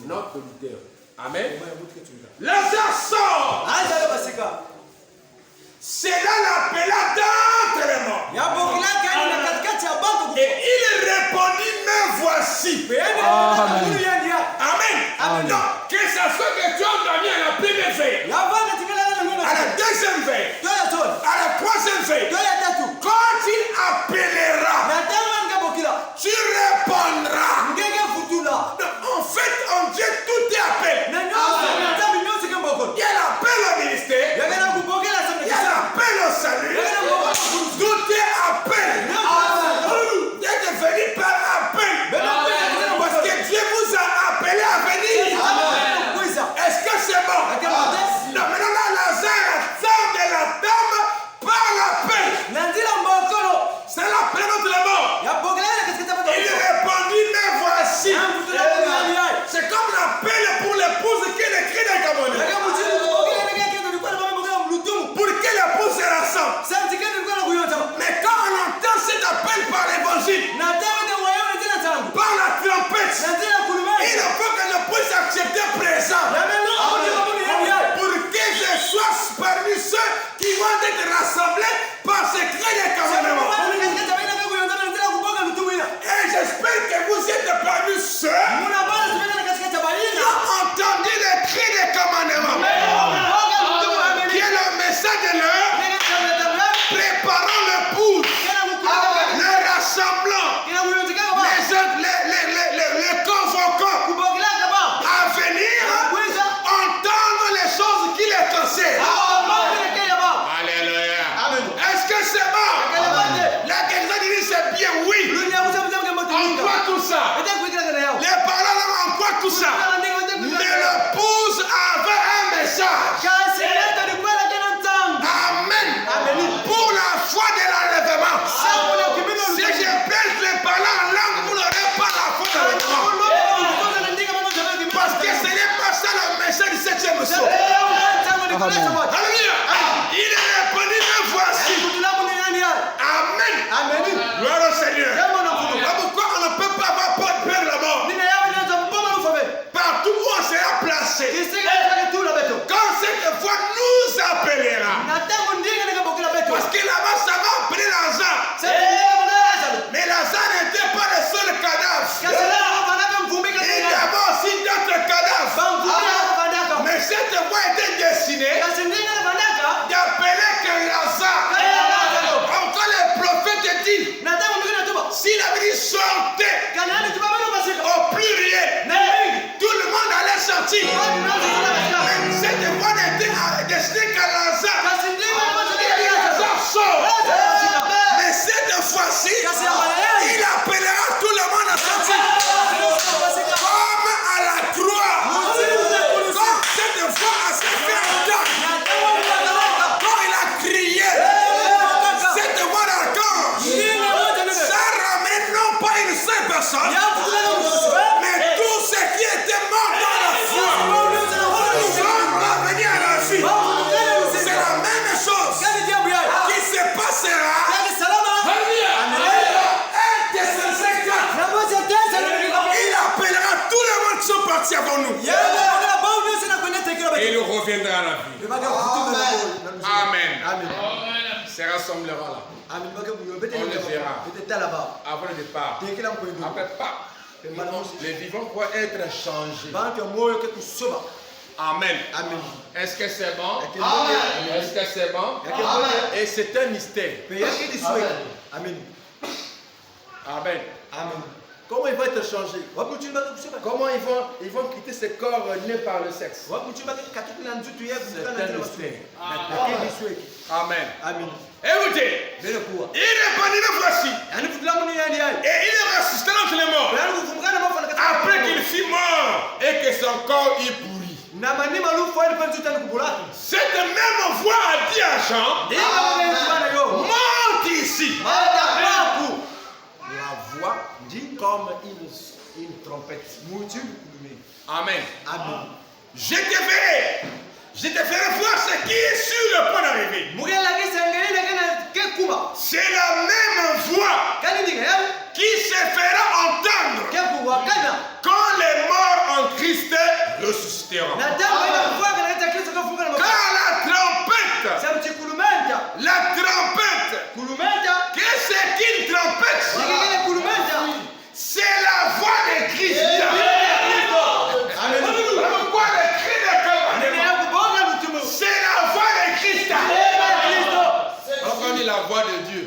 notre lutteur. Amen. Lazare sort. C'est là l'appela d'entre les morts. Et il répondit, mais voici. Amen. Donc, que ça soit que tu as dormi à la première veille, à la deuxième veille, à la troisième veille, quand il appellera, tu répondras. En fait, en Dieu, tout est appel. Il y a l'appel au ministère. Il y a l'appel au salut. Tout est appel. Vous êtes venu par appel. Parce que Dieu vous a appelé à venir. Est-ce que c'est bon? Non, maintenant là, Lazare sort de la tombe par l'appel. C'est l'appel de la mort. Il répondit, mais voici. C'est comme l'appel pour l'épouse qui est le cri d'un camerounais. Pour que l'épouse se rassemble. Mais quand on entend cet appel par l'évangile, par la trompette, il faut que je puisse accepter présent. Pour que je sois parmi ceux qui vont être rassemblés par ce cri d'un camerounais. Et j'espère que vous êtes parmi ceux qui ont entendu le cri des commandements, qui est le message de l'heure, préparant l'épouse, le rassemblant, les convoquants à venir entendre les choses qui les concernent. Alléluia. Est-ce que c'est bon? La question dit c'est bien, oui. En quoi tout ça? Les paroles en quoi tout ça? Mais l'épouse avait un message. Amen. Pour la foi de l'enlèvement. Si je pèse les paroles en langue, vous n'aurez pas la foi de l'enlèvement. Parce que ce n'est pas ça le message du 7e saut. Alléluia. Il est répondu, me voici. Amen. Gloire au Seigneur. Pourquoi on ne peut pas avoir peur de la mort? Partout où on sera placé. Quand cette fois nous appellera. Parce que là-bas, ça va appeler Lazare. Mais Lazare n'était pas le seul cadavre. Il y avait aussi d'autres cadavres. Mais cette voix était destinée d'appeler que Lazare. Encore les prophètes disent, s'il avait dit sortez au pluriel, tout le monde allait sortir. Mais cette voix n'était destinée qu'à Lazare. Lazare sort. Mais cette fois-ci, il appellera tout le monde à sortir. sorti avant nous. Et il reviendra à la vie. Amen. Ces rassemblements-là, on les verra avant le départ. Après pas, les vivants doivent être changés. Amen. Est-ce que c'est bon? Est-ce que c'est bon? Et c'est un mystère. Amen. Comment ils vont être changés? Comment ils vont quitter ce corps né par le sexe? C'est un mystère. Amen. Écoutez, il est banni de voici. Et il est ressuscité entre les morts. Après qu'il fut mort et que son corps y pourrit. Cette même voix a dit à Jean, monte ici. La voix dit comme une trompette. Amen. Je te ferai voir ce qui est sur le point d'arriver. C'est la même voix qui se fera entendre quand les morts en Christ ressusciteront. Car la trompette, qu'est-ce qu'une trompette? C'est la voix de Christ. Pourquoi le cri de Christ? C'est la voix de Christ. On dit la voix de Dieu.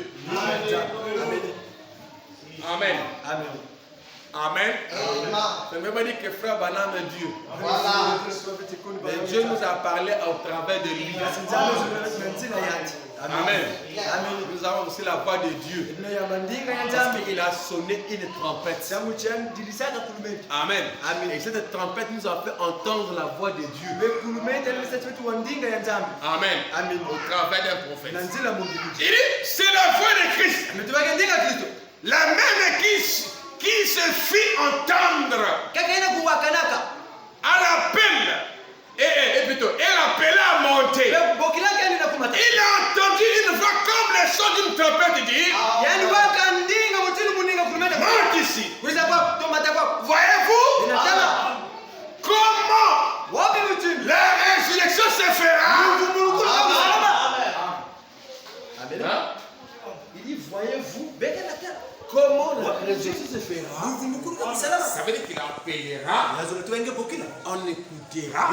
Amen. Amen. Je ne veux pas dire que frère Banam est Dieu. Mais Dieu nous a parlé au travers de lui. Amen. Nous avons aussi la voix de Dieu. Parce qu'il a sonné une trompette. Amen. Et cette trompette nous a fait entendre la voix de Dieu. Amen. Au travers d'un prophète. Il dit, c'est la voix de Christ. La même qui se fit entendre à l'appel. Et plutôt, elle appela à monter. Il a entendu une voix comme le son d'une trompette dire, monte ici. Voyez-vous comment la résurrection se fera? Amen. Il dit, voyez-vous comment la résurrection se fera? Ça veut dire qu'il appellera, on écoutera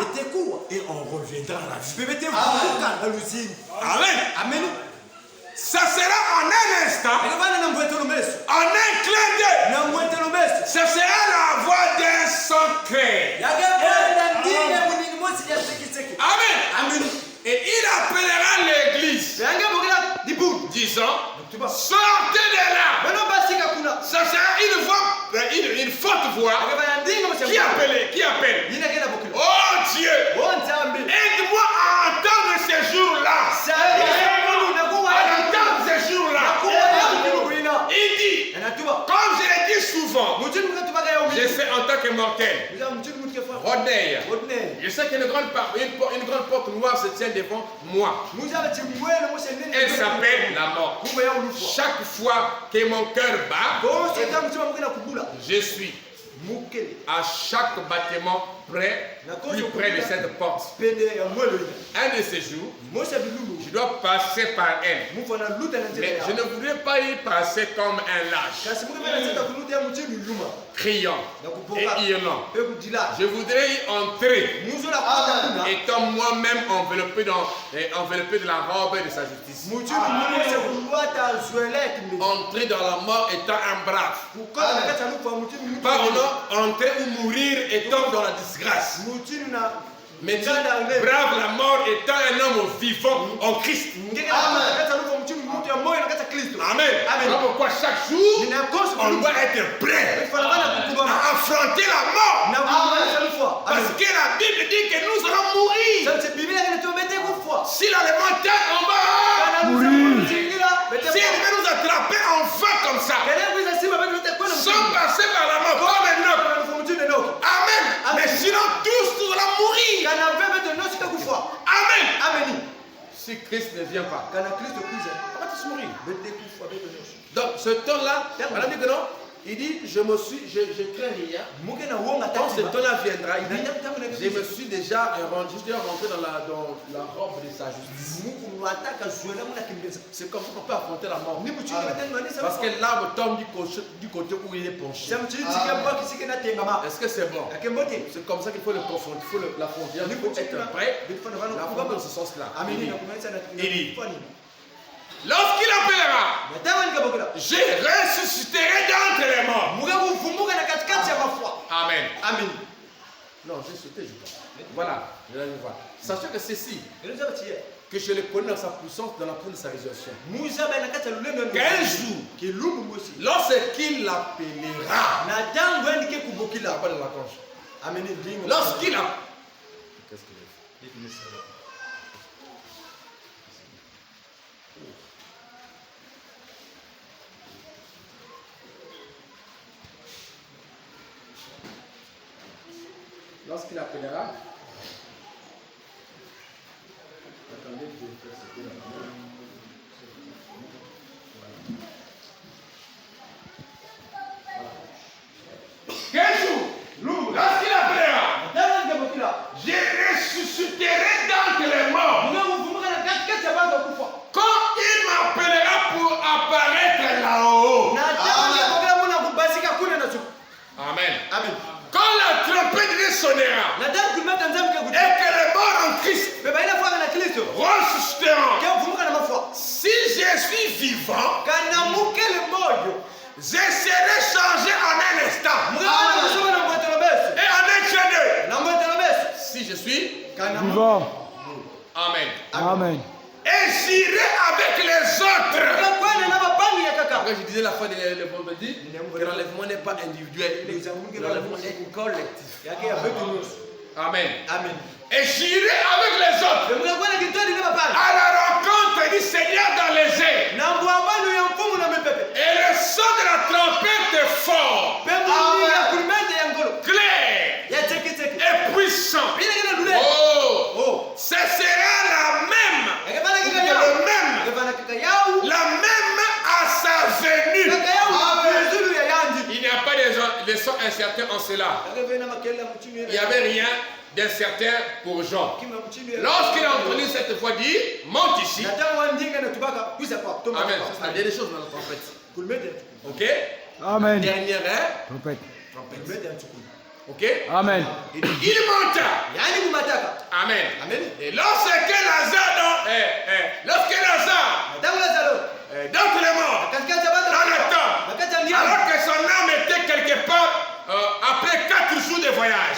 et on reviendra à la vie. Amen. Ça sera en un instant, en un clin d'œil. Ça sera la voix d'un secret. Amen. Et il appellera l'église, disant, sortez de là. Ça sera une voix, une forte voix qui appelle. Oh Dieu, aide-moi à entendre ces jours-là. Il dit, comme je l'ai dit souvent, je sais en tant que mortel, Rodney, je sais qu'une grande porte noire se tient devant moi. Elle s'appelle la mort. Chaque fois que mon cœur bat, je suis à chaque bâtiment plus près de cette porte. Un de ces jours, je dois passer par elle. Mais je ne voudrais pas y passer comme un lâche, criant et hurlant. Je voudrais y entrer, étant moi-même enveloppé de la robe de sa justice. Entrer dans la mort étant un brave. Pas entrer ou mourir étant dans la disgrâce. Mais brave la mort étant un homme vivant en Christ. Amen. C'est pourquoi chaque jour, on doit être prêt à affronter la mort. Parce que la Bible dit que nous allons mourir. Si l'élémentaire, on va mourir. Si il veut nous attraper, on va comme ça. Sans passer par la mort, comme un homme. Amen. Mais sinon, tous nous allons mourir. Amen. Si Christ ne vient pas, on va tous mourir. Donc ce temps-là, on a dit que non, Il dit, je crains rien. Quand ce temps-là viendra, il dit, je me suis déjà rentré dans la robe de sa justice. C'est comme ça qu'on peut affronter la mort. Parce que l'arbre tombe du côté où il est penché. Est-ce que c'est bon? C'est comme ça qu'il faut le confronter, il faut l'affronter. Il faut être prêt, l'affronter dans ce sens-là. Il dit, lorsqu'il appellera, je ressusciterai d'entre les morts. Amen. Amen. Non, j'ai sauté, je pense. Voilà, je vais voir. Sachez que ceci, que je le connais dans sa puissance, dans la puissance de sa résurrection. Qu'un jour, lorsqu'il l'appellera, lorsqu'il a... Qu'est-ce qu'il est? Lorsqu'il appellera, attendez, je vais faire ce que quel jour, lorsqu'il appellera, je ressusciterai d'entre les morts. Quand il m'appellera pour apparaître là-haut. Amen. Amen. Quand la trompette sonnera et que les morts en Christ ressusciteront, si je suis vivant, je serai changé en un instant et en un clin d'œil. Si je suis vivant. Amen. Amen. Et j'irai avec les autres. Quand je disais la fin de vendredi, que l'enlèvement n'est pas individuel, l'enlèvement est collectif. Amen. Amen. Et j'irai avec les autres à la rencontre du Seigneur dans les airs. Et le son de la trompette est fort, clair et puissant. Oh, ce sera la même à sa venue. Il n'y a pas de son incertain en cela. Il n'y avait rien d'incertain pour Jean. Lorsqu'il a entendu cette voix dire, monte ici. Amen. Il y a des choses dans la trompette. Ok? Amen. Dernière Trompette. Ok? Amen. Il monta. Amen. Et lorsque Lazare, dans les morts, dans le temps, alors que son âme était quelque part après 4 jours de voyage,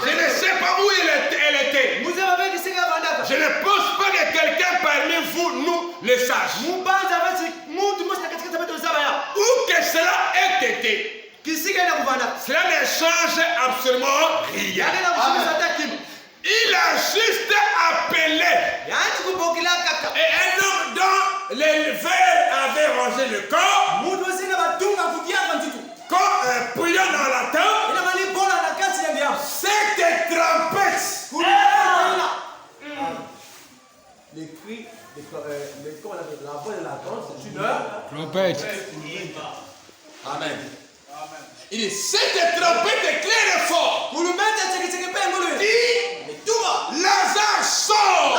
je ne sais pas où elle était. Je ne pense pas que quelqu'un parmi vous nous le sache. Où que cela ait été, cela ne change absolument rien. Il a juste appelé. Et un homme dont les vers avaient rangé le corps, quand priant dans la tente, cette trompette, les cris, la voix de la tente, c'est une Trompette. Amen. Il dit, cette trompette est claire et forte. Dit, Lazare sort.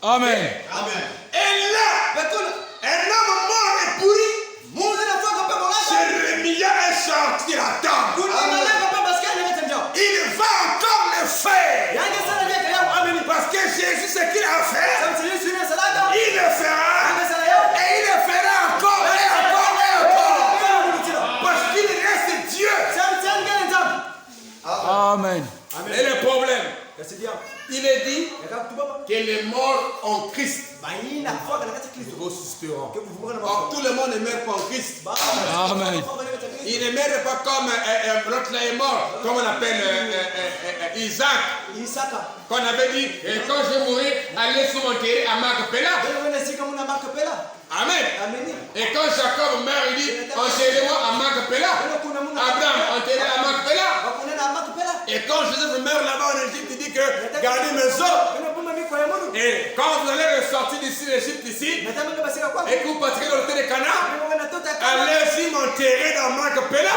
Amen. Et là, un homme mort et pourri se remilla et sortit la tente. Il va encore le faire. Parce que Jésus, ce qu'il a fait, il le fera. Et il le fera encore et encore et encore. Parce qu'il reste Dieu. Amen. Et le problème, il est dit que les morts en Christ ressusciteront. Or, tout le monde ne meurt pas en Christ. Amen. Il ne meurt pas comme l'autre là est mort, comme on appelle Isaac. Qu'on avait dit, quand je mourrai, allez sur mon terrain à Macpéla. Amen. Et quand Jacob meurt, il dit, enterrez-moi à Macpéla. Abraham, enterré à Macpéla. Et quand Joseph meurt là-bas en Égypte, il dit que gardez mes os. Et quand vous allez ressortir d'ici l'Égypte ici, et que vous passerez dans le terre de Canaan, Pela.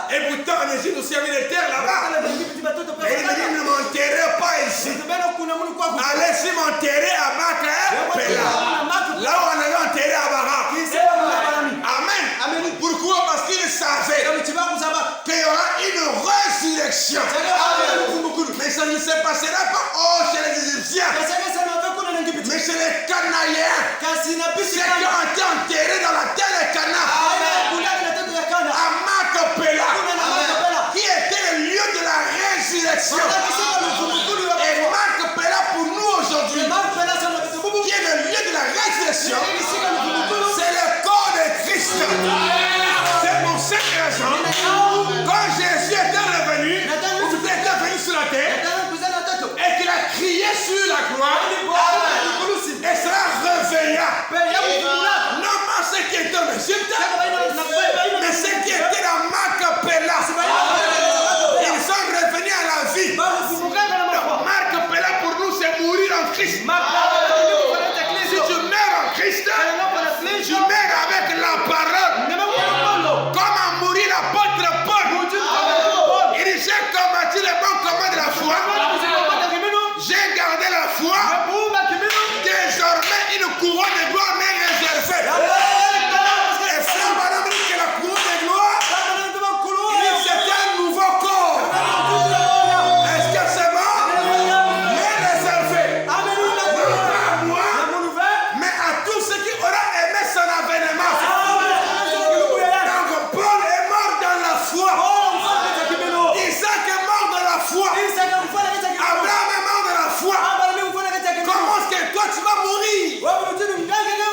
Et pourtant, en Égypte aussi, il y avait des terres là-bas. Et il me dit, ne m'enterrez pas ici. Allez, si m'enterrer à Baka, Pela. Là où on avait enterré Abraham. Amen. Pourquoi? Parce qu'il savait qu'il y aura une résurrection. Mais ça ne se passera pas chez les Égyptiens. Mais chez les Cananéens. Ceux qui ont été enterrés dans la terre de Canaan. À Makapela. Qui était le lieu de la résurrection. Et Makapela pour nous aujourd'hui. Qui est le lieu de la résurrection. C'est le corps de Christ. C'est pour cette raison. Quand Jésus était revenu. Ou était venu sur la terre. Et qu'il a crié sur la croix. Et cela revient. Non pas ceux qui étaient en Égypte, mais ceux qui étaient dans Makapela. Ils sont revenus à la vie. Makapela pour nous, c'est mourir en Christ. Si tu meurs en Christ, tu meurs avec la parole. Comment mourir l'apôtre Paul. Il dit, j'ai combattu le bon combat de la foi. J'ai gardé la foi. Désormais, une couronne de gloire m'est réservée. Et ça, madame, dit que la couronne de gloire, c'est un nouveau corps. Est-ce que c'est bon? M'est réservé. Non pas à moi, mais à tous ceux qui auront aimé son avènement. Donc, Paul est mort dans la foi. Isaac est mort dans la foi. Abraham est mort dans la foi. Comment est-ce que toi tu vas mourir?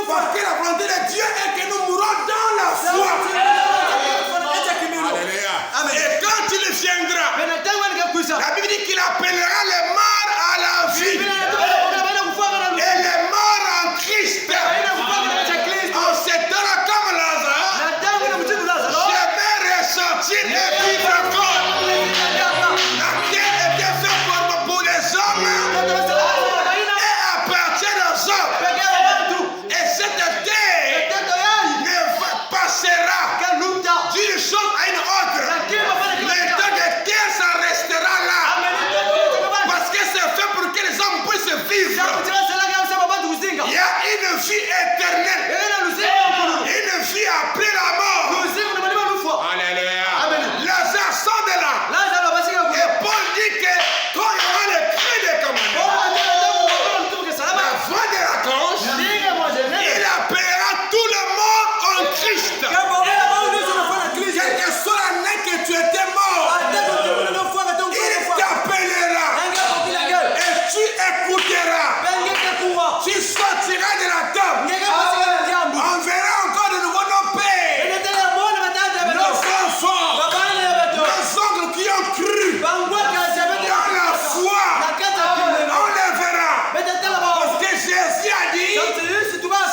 Parce que la volonté de Dieu est que nous mourons dans la foi. Alléluia. Et quand il viendra, la Bible dit qu'il appellera les morts à la vie. Et les morts en Christ. En ces temps-là comme Lazare, je vais ressortir et vivre encore. La terre était faite pour les hommes. D'une chose à une autre. L'état de terre, ça restera là. Parce que c'est fait pour que les hommes puissent vivre. Il y a une vie éternelle. Une vie après la mort. Alléluia. Lazare sort de là. Et Paul dit que quand il y aura le cri de commandement, la voix de l'archange, il appellera tout le monde en Christ. Quelle que soit l'année que tu étais mort, il t'appellera et tu écouteras. Tu sortiras de la table. On verra encore de nouveau nos pères, nos enfants, nos oncles qui ont cru dans la foi. On les verra. Parce que Jésus a dit,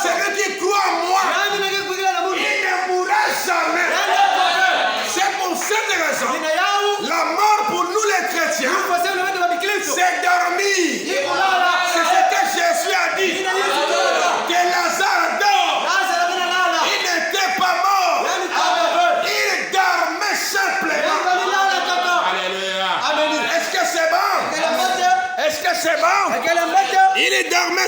celui qui croit en moi, il ne mourra jamais. C'est pour cette raison, la mort pour nous les chrétiens, c'est dormir. C'est ce que Jésus a dit. Que Lazare dort. Il n'était pas mort. Il dormait simplement. Alléluia. Est-ce que c'est bon? Est-ce que c'est bon? Il dormait